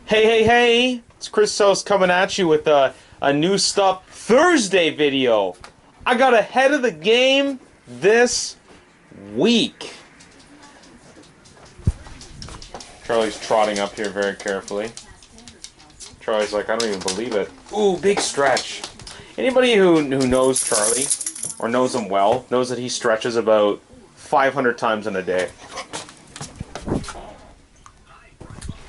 Hey, it's Chris Sos coming at you with a new Stuff Thursday video. I got ahead of the game this week. Charlie's trotting up here very carefully. Charlie's like, I don't even believe it. Ooh, big stretch. Anybody who knows Charlie, or knows him well, knows that he stretches about 500 times in a day.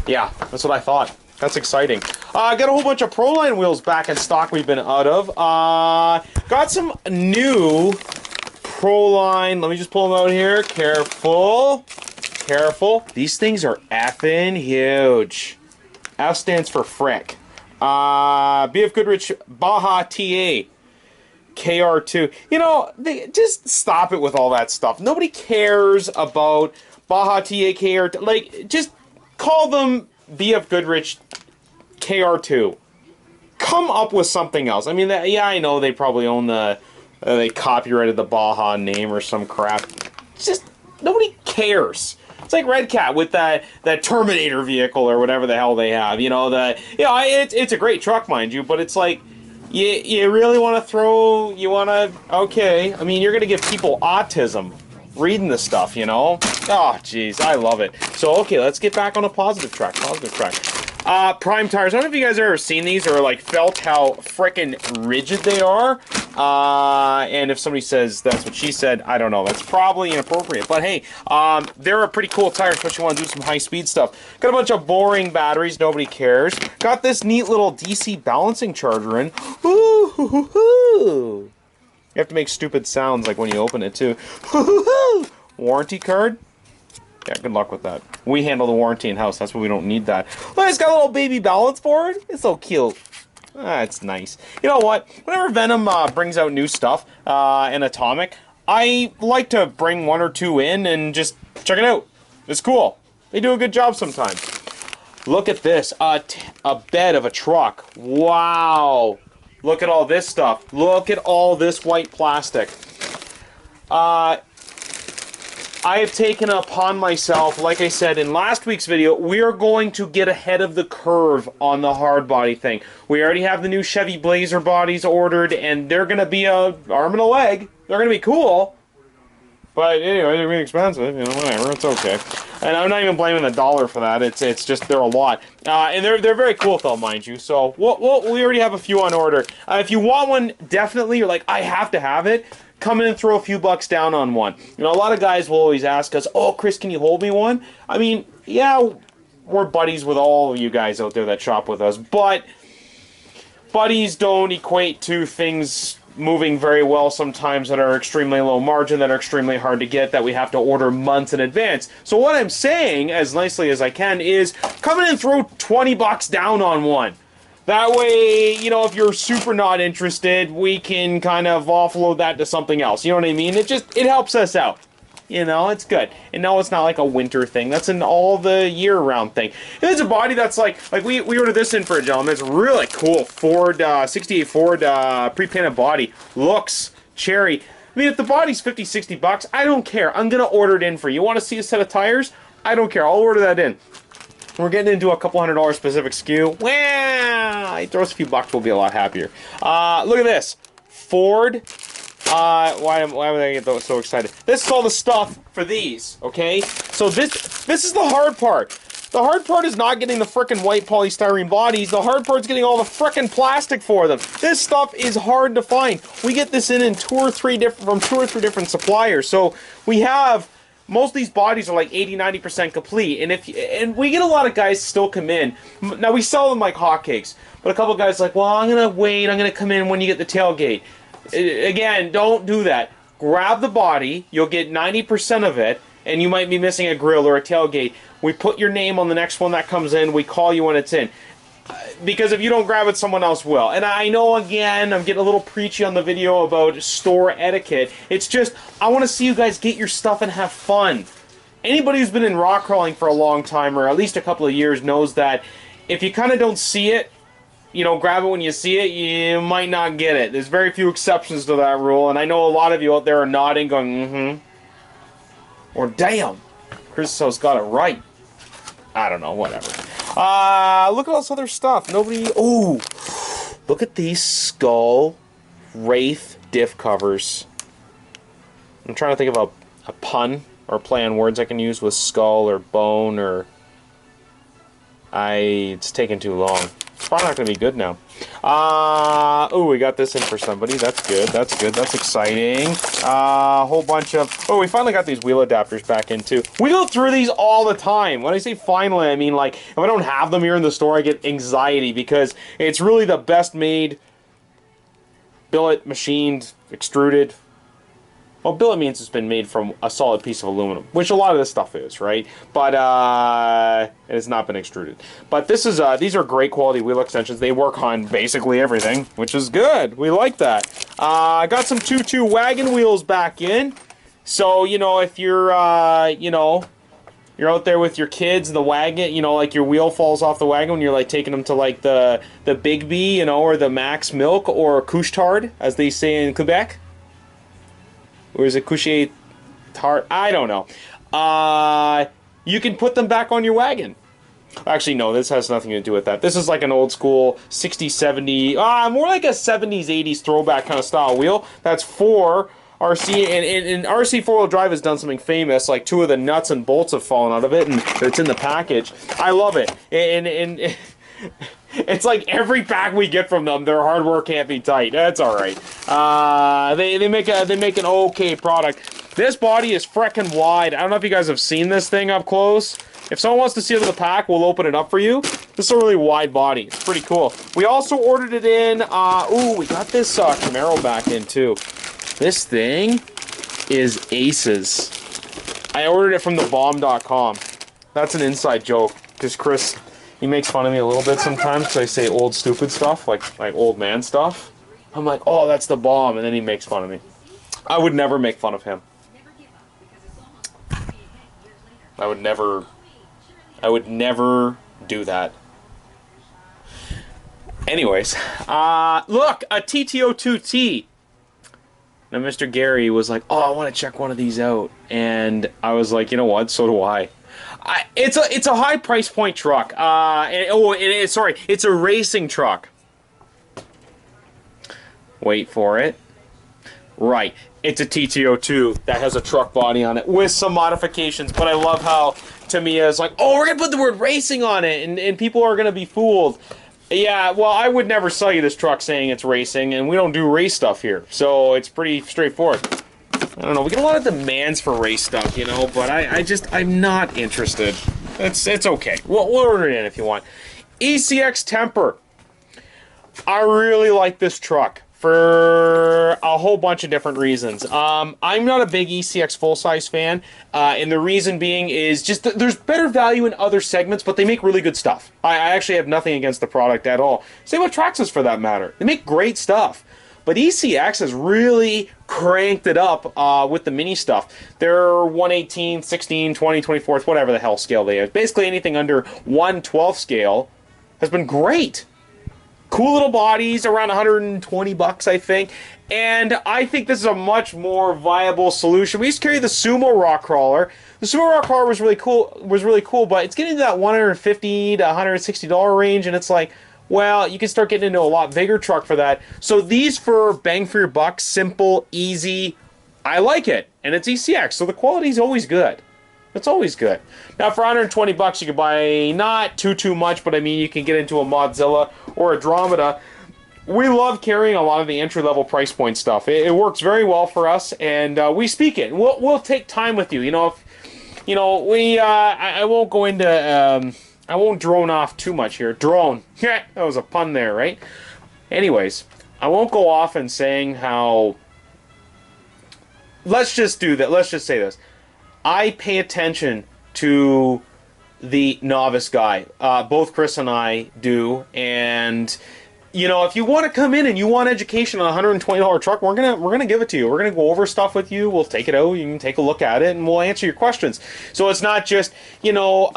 Yeah, that's what I thought. That's exciting. Got a whole bunch of Proline wheels back in stock we've been out of. Got some new Proline. Let me just pull them out here. Careful. Careful. These things are effing huge. F stands for frick. BF Goodrich Baja TA KR2. You know, just stop it with all that stuff. Nobody cares about Baja TA KR2. Like, just call them BF Goodrich KR2. Come up with something else. I mean, yeah, I know they probably own they copyrighted the Baja name or some crap. Just, nobody cares. It's like Red Cat with that Terminator vehicle or whatever the hell they have. You know, it's a great truck, mind you, but it's like, you really want to okay. I mean, you're going to give people autism reading this stuff, you know? Oh, jeez, I love it. So, okay, let's get back on a positive track. Prime tires. I don't know if you guys have ever seen these or, like, felt how frickin' rigid they are. And if somebody says that's what she said, I don't know. That's probably inappropriate. But, hey, they're a pretty cool tire, especially if you want to do some high-speed stuff. Got a bunch of boring batteries. Nobody cares. Got this neat little DC balancing charger in. Ooh. You have to make stupid sounds like when you open it, too. Warranty card? Yeah, good luck with that. We handle the warranty in-house. That's why we don't need that. Look, it's got a little baby balance board. It's so cute. It's nice. You know what? Whenever Venom brings out new stuff in Atomic, I like to bring one or two in and just check it out. It's cool. They do a good job sometimes. Look at this. A bed of a truck. Wow. Look at all this stuff. Look at all this white plastic. I have taken it upon myself, like I said in last week's video, we are going to get ahead of the curve on the hard body thing. We already have the new Chevy Blazer bodies ordered, and they're going to be an arm and a leg. They're going to be cool. But anyway, they're really expensive, you know, whatever, it's okay. And I'm not even blaming the dollar for that, it's just, they're a lot. And they're very cool though, mind you, so we already have a few on order. If you want one, definitely, you're like, I have to have it, come in and throw a few bucks down on one. You know, a lot of guys will always ask us, oh, Chris, can you hold me one? I mean, yeah, we're buddies with all of you guys out there that shop with us, but buddies don't equate to things moving very well sometimes that are extremely low margin, that are extremely hard to get, that we have to order months in advance. So what I'm saying, as nicely as I can, is come in and throw 20 bucks down on one. That way, you know, if you're super not interested, we can kind of offload that to something else. You know what I mean? It helps us out. You know, it's good. And no, it's not like a winter thing. That's an all the year round thing. If it's a body that's like we ordered this in for a gentleman. It's really cool. Ford, 68 Ford pre-painted body. Looks cherry. I mean, if the body's 50, 60 bucks, I don't care. I'm going to order it in for you. You want to see a set of tires? I don't care. I'll order that in. We're getting into a couple $100 specific SKU. Well, he throws a few bucks, we'll be a lot happier. Look at this. Ford. Why would I get so excited? This is all the stuff for these, okay? So this is the hard part. The hard part is not getting the frickin' white polystyrene bodies. The hard part's getting all the frickin' plastic for them. This stuff is hard to find. We get this in from two or three different suppliers. So we have, most of these bodies are like 80-90% complete. And we get a lot of guys still come in. Now we sell them like hotcakes. But a couple of guys are like, well, I'm gonna wait, I'm gonna come in when you get the tailgate. Again, don't do that. Grab the body, you'll get 90% of it, and you might be missing a grill or a tailgate. We put your name on the next one that comes in, we call you when it's in. Because if you don't grab it, someone else will. And I know, again, I'm getting a little preachy on the video about store etiquette. It's just, I want to see you guys get your stuff and have fun. Anybody who's been in rock crawling for a long time, or at least a couple of years, knows that if you kind of don't see it, you know, grab it when you see it, you might not get it. There's very few exceptions to that rule, and I know a lot of you out there are nodding, going, or damn, Chris has got it right. I don't know, whatever. Look at all this other stuff. Nobody... Oh! Look at these Skull Wraith diff covers. I'm trying to think of a pun or play on words I can use with skull or bone or... It's taking too long. It's probably not going to be good now. Oh, we got this in for somebody. That's good. That's good. That's exciting. A whole bunch of... Oh, we finally got these wheel adapters back in, too. We go through these all the time. When I say finally, I mean, like, if I don't have them here in the store, I get anxiety because it's really the best made, billet, machined, extruded... Well, billet means it's been made from a solid piece of aluminum, which a lot of this stuff is, right? But it has not been extruded. But this is these are great quality wheel extensions. They work on basically everything, which is good. We like that. I got some 2.2 wagon wheels back in. So, you know, if you're, you know, you're out there with your kids, the wagon, you know, like your wheel falls off the wagon when you're like taking them to like the Big B, you know, or the Max Milk or Couche-Tard, as they say in Quebec. Or is it Couche Tart? I don't know. You can put them back on your wagon. Actually, no, this has nothing to do with that. This is like an old school 60s, 70s, more like a 70s, 80s throwback kind of style wheel. That's for RC, and RC four-wheel drive has done something famous, like 2 of the nuts and bolts have fallen out of it, and it's in the package. I love it. And it's like every pack we get from them, their hardware can't be tight. That's all right. They make an okay product. This body is freaking wide. I don't know if you guys have seen this thing up close. If someone wants to see it in the pack, we'll open it up for you. This is a really wide body. It's pretty cool. We also ordered it in. Ooh, we got this Camaro back in too. This thing is aces. I ordered it from thebomb.com. That's an inside joke because Chris, he makes fun of me a little bit sometimes because I say old stupid stuff, like old man stuff. I'm like, oh, that's the bomb, and then he makes fun of me. I would never make fun of him. I would never do that. Anyways, look, a TT02T. Now, Mr. Gary was like, oh, I want to check one of these out. And I was like, you know what? So do I. It's a high price point truck. It's a racing truck. Wait for it. Right. It's a TT02 that has a truck body on it with some modifications. But I love how Tamiya is like, oh, we're going to put the word racing on it. And people are going to be fooled. Yeah, well, I would never sell you this truck saying it's racing, and we don't do race stuff here, so it's pretty straightforward. I don't know, we get a lot of demands for race stuff, you know, but I'm not interested. It's okay. We'll order it in if you want. ECX Temper. I really like this truck for a whole bunch of different reasons. I'm not a big ECX full-size fan, and the reason being is just there's better value in other segments, but they make really good stuff. I actually have nothing against the product at all. Same with Traxxas for that matter. They make great stuff. But ECX has really cranked it up with the mini stuff. They're 1/18, 16, 20, 24th, whatever the hell scale they have. Basically anything under 1/12 scale has been great. Cool little bodies, around 120 bucks, I think. And I think this is a much more viable solution. We used to carry the Sumo Rock Crawler. The Sumo Rock Crawler was really cool, but it's getting to that $150 to $160 range, and it's like, well, you can start getting into a lot bigger truck for that. So these for bang for your buck, simple, easy. I like it, and it's ECX, so the quality is always good. It's always good. Now, for 120 bucks, you can buy not too much, but I mean, you can get into a Modzilla or a Dromeda. We love carrying a lot of the entry-level price point stuff. It works very well for us, and we speak it. We'll take time with you. You know, I won't go into. I won't drone off too much here. Drone. Yeah, that was a pun there, right? Anyways, I won't go off and saying how. Let's just do that. Let's just say this. I pay attention to the novice guy. Both Chris and I do, and you know, if you want to come in and you want education on a $120 truck, we're gonna give it to you. We're gonna go over stuff with you. We'll take it out. You can take a look at it, and we'll answer your questions. So it's not just, you know,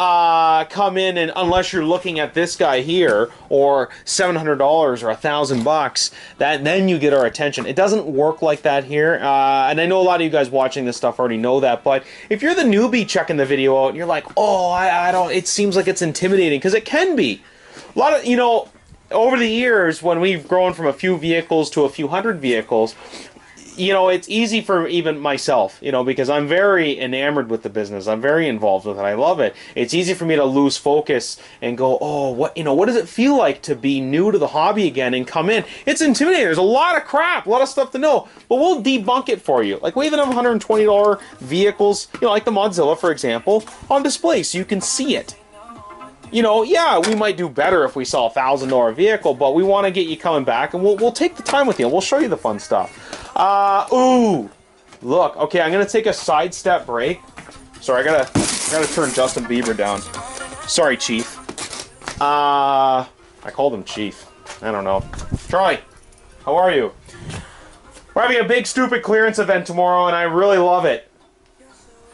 come in and unless you're looking at this guy here or $700 or $1,000, that then you get our attention. It doesn't work like that here. And I know a lot of you guys watching this stuff already know that. But if you're the newbie checking the video out and you're like, oh, I don't. It seems like it's intimidating, because it can be. A lot of, you know, over the years, when we've grown from a few vehicles to a few hundred vehicles, you know, it's easy for even myself, you know, because I'm very enamored with the business. I'm very involved with it. I love it. It's easy for me to lose focus and go, oh, what, you know, what does it feel like to be new to the hobby again and come in? It's intimidating. There's a lot of crap, a lot of stuff to know, but we'll debunk it for you. Like, we even have $120 vehicles, you know, like the Modzilla, for example, on display so you can see it. You know, yeah, we might do better if we sell a $1,000 vehicle, but we want to get you coming back, and we'll take the time with you. We'll show you the fun stuff. Ooh, look. Okay, I'm gonna take a sidestep break. Sorry, I gotta turn Justin Bieber down. Sorry, Chief. I called him Chief. I don't know. Charlie, how are you? We're having a big stupid clearance event tomorrow, and I really love it.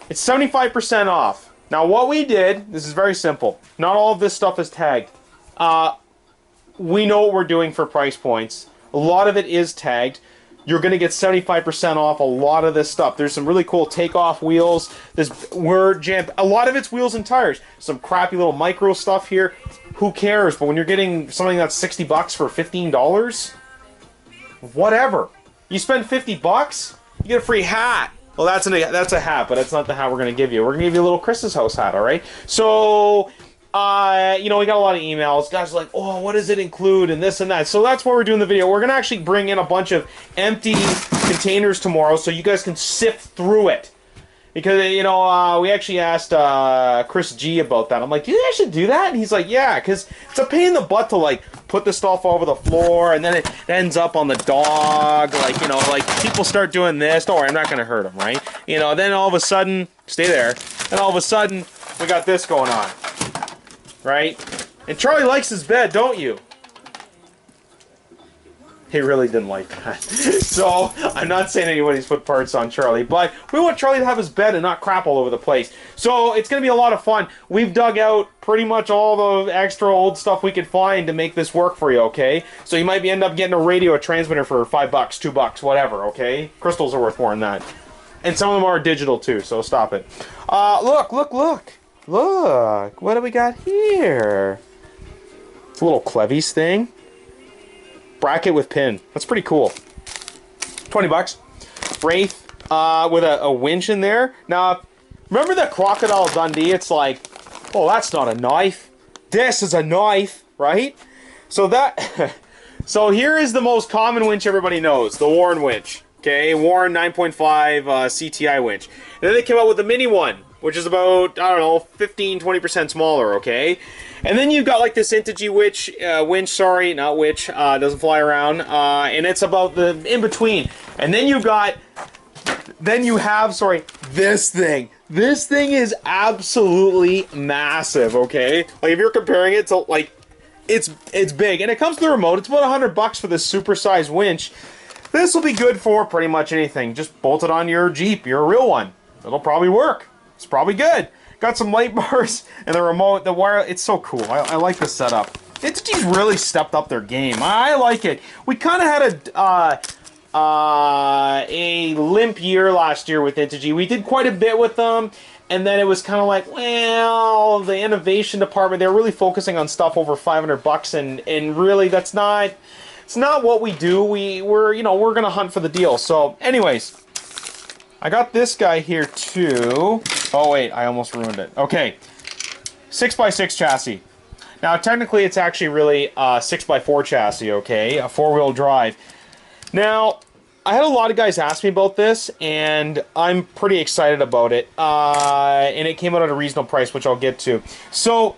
It's 75% off. Now, what we did, this is very simple. Not all of this stuff is tagged. We know what we're doing for price points. A lot of it is tagged. You're going to get 75% off a lot of this stuff. There's some really cool takeoff wheels. A lot of it's wheels and tires. Some crappy little micro stuff here. Who cares? But when you're getting something that's $60 for $15, whatever. You spend $50, you get a free hat. Well, that's a hat, but that's not the hat we're going to give you. We're going to give you a little Chris's house hat, all right? So, you know, we got a lot of emails. Guys are like, oh, what does it include and this and that. So that's why we're doing the video. We're going to actually bring in a bunch of empty containers tomorrow so you guys can sift through it. Because, you know, we actually asked Chris G about that. I'm like, do you guys should do that? And he's like, yeah, because it's a pain in the butt to, like, put the stuff over the floor, and then it ends up on the dog. Like, you know, like, people start doing this. Don't worry, I'm not going to hurt them, right? You know, then all of a sudden, stay there, and all of a sudden, we got this going on, right? And Charlie likes his bed, don't you? He really didn't like that. So, I'm not saying anybody's put parts on Charlie, but we want Charlie to have his bed and not crap all over the place. So, it's going to be a lot of fun. We've dug out pretty much all the extra old stuff we could find to make this work for you, okay? So, you might end up getting a radio, a transmitter for $5, $2, whatever, okay? Crystals are worth more than that. And some of them are digital, too, so stop it. Look. Look, what do we got here? It's a little Clevies thing. Bracket with pin. That's pretty cool. $20. Wraith with a winch in there. Now, remember the Crocodile Dundee? It's like, oh, that's not a knife. This is a knife, right? So so here is the most common winch everybody knows, the Warren winch. Okay, Warren 9.5 CTI winch. And then they came out with the mini one, which is about, I don't know, 15-20% smaller, okay? And then you've got like this Integy winch, sorry, not witch, doesn't fly around, and it's about the in-between. And then you have, this thing. This thing is absolutely massive, okay? Like, if you're comparing it to, like, it's big. And it comes with a remote. It's about $100 for this super-sized winch. This will be good for pretty much anything. Just bolt it on your Jeep, your real one. It'll probably work. It's probably good. Got some light bars and the remote, the wire. It's so cool. I like the setup. Integy's really stepped up their game. I like it. We kind of had a limp year last year with Integy. We did quite a bit with them, and then it was kind of like, well, the innovation department, they're really focusing on stuff over $500, and really that's not. It's not what we do. We're gonna hunt for the deal. So, anyways, I got this guy here too. Oh wait, I almost ruined it. Okay, 6x6 chassis. Now technically, it's actually really a 6x4 chassis. Okay, a 4-wheel drive. Now, I had a lot of guys ask me about this, and I'm pretty excited about it. And it came out at a reasonable price, which I'll get to. So,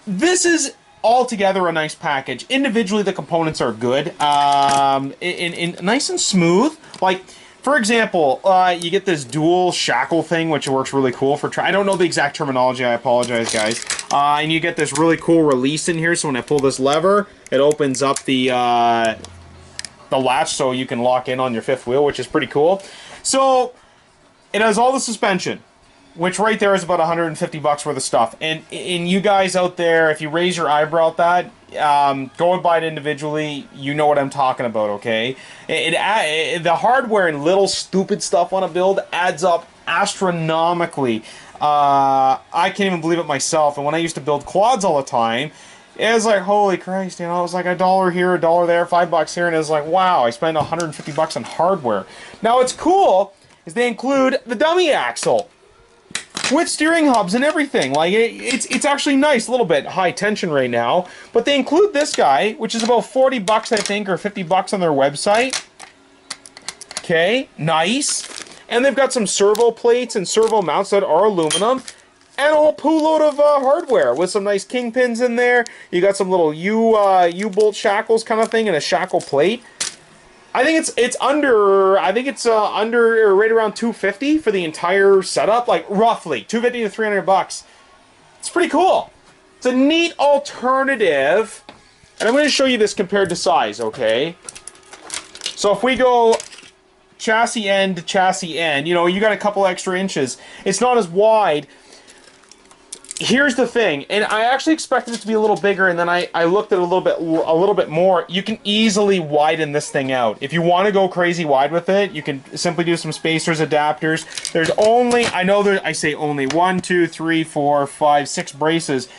this is altogether a nice package. Individually, the components are good. Nice and smooth. Like, for example, you get this dual shackle thing, which works really cool for I don't know the exact terminology, I apologize, guys. And you get this really cool release in here, so when I pull this lever, it opens up the latch so you can lock in on your fifth wheel, which is pretty cool. So, it has all the suspension, which right there is about 150 bucks worth of stuff. And you guys out there, if you raise your eyebrow at that, go and buy it individually. You know what I'm talking about, okay? The hardware and little stupid stuff on a build adds up astronomically. I can't even believe it myself. And when I used to build quads all the time, it was like, holy Christ, you know, it was like $1 here, $1 there, $5 here, and it was like, wow, I spent 150 bucks on hardware. Now, what's cool is they include the dummy axle with steering hubs and everything. Like, it's actually nice, a little bit high tension right now, but they include this guy, which is about 40 bucks, I think, or 50 bucks on their website. Okay, nice. And they've got some servo plates and servo mounts that are aluminum, and a whole poo load of hardware with some nice kingpins in there. You got some little U-bolt shackles kind of thing and a shackle plate. I think it's under right around 250 for the entire setup, like roughly 250 to 300 bucks. It's pretty cool. It's a neat alternative, and I'm going to show you this compared to size, okay? So if we go chassis end to chassis end, you know, you got a couple extra inches. It's not as wide. Here's the thing, and I actually expected it to be a little bigger, and then I looked at it a little bit more. You can easily widen this thing out. If you want to go crazy wide with it, you can simply do some spacers, adapters. There's only, I say only, 1, 2, 3, 4, 5, 6 braces.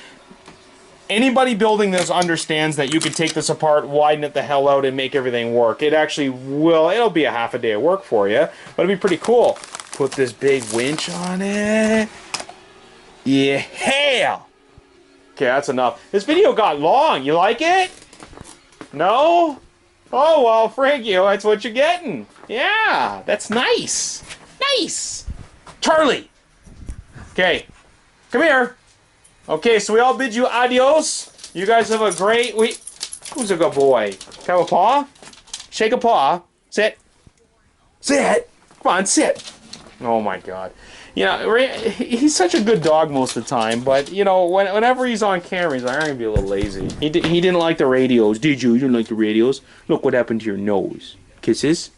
Anybody building this understands that you can take this apart, widen it the hell out, and make everything work. It actually will. It'll be a half a day of work for you, but it'll be pretty cool. Put this big winch on it. Yeah. Okay, that's enough. This video got long. You like it? No? Oh, well, frig you. That's what you're getting. Yeah, that's nice. Nice. Charlie. Okay, come here. Okay, so we all bid you adios. You guys have a great week. Who's a good boy? Have a paw? Shake a paw. Sit. Sit. Come on, sit. Oh, my God. You know, he's such a good dog most of the time, but, you know, whenever he's on camera, he's like, I'm going to be a little lazy. He didn't like the radios. Did you? You didn't like the radios? Look what happened to your nose. Kisses?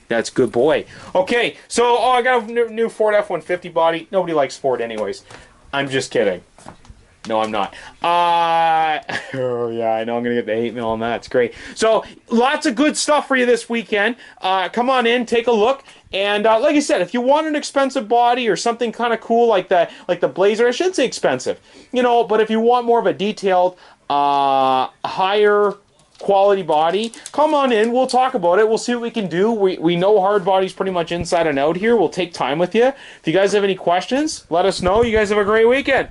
That's good boy. Okay, so, I got a new Ford F-150 body. Nobody likes Ford anyways. I'm just kidding. No, I'm not. Oh, yeah, I know I'm going to get the hate mail on that. It's great. So, lots of good stuff for you this weekend. Come on in, take a look. And like I said, if you want an expensive body or something kind of cool like the Blazer, I shouldn't say expensive, you know, but if you want more of a detailed, higher quality body, come on in. We'll talk about it. We'll see what we can do. We know hard bodies pretty much inside and out here. We'll take time with you. If you guys have any questions, let us know. You guys have a great weekend.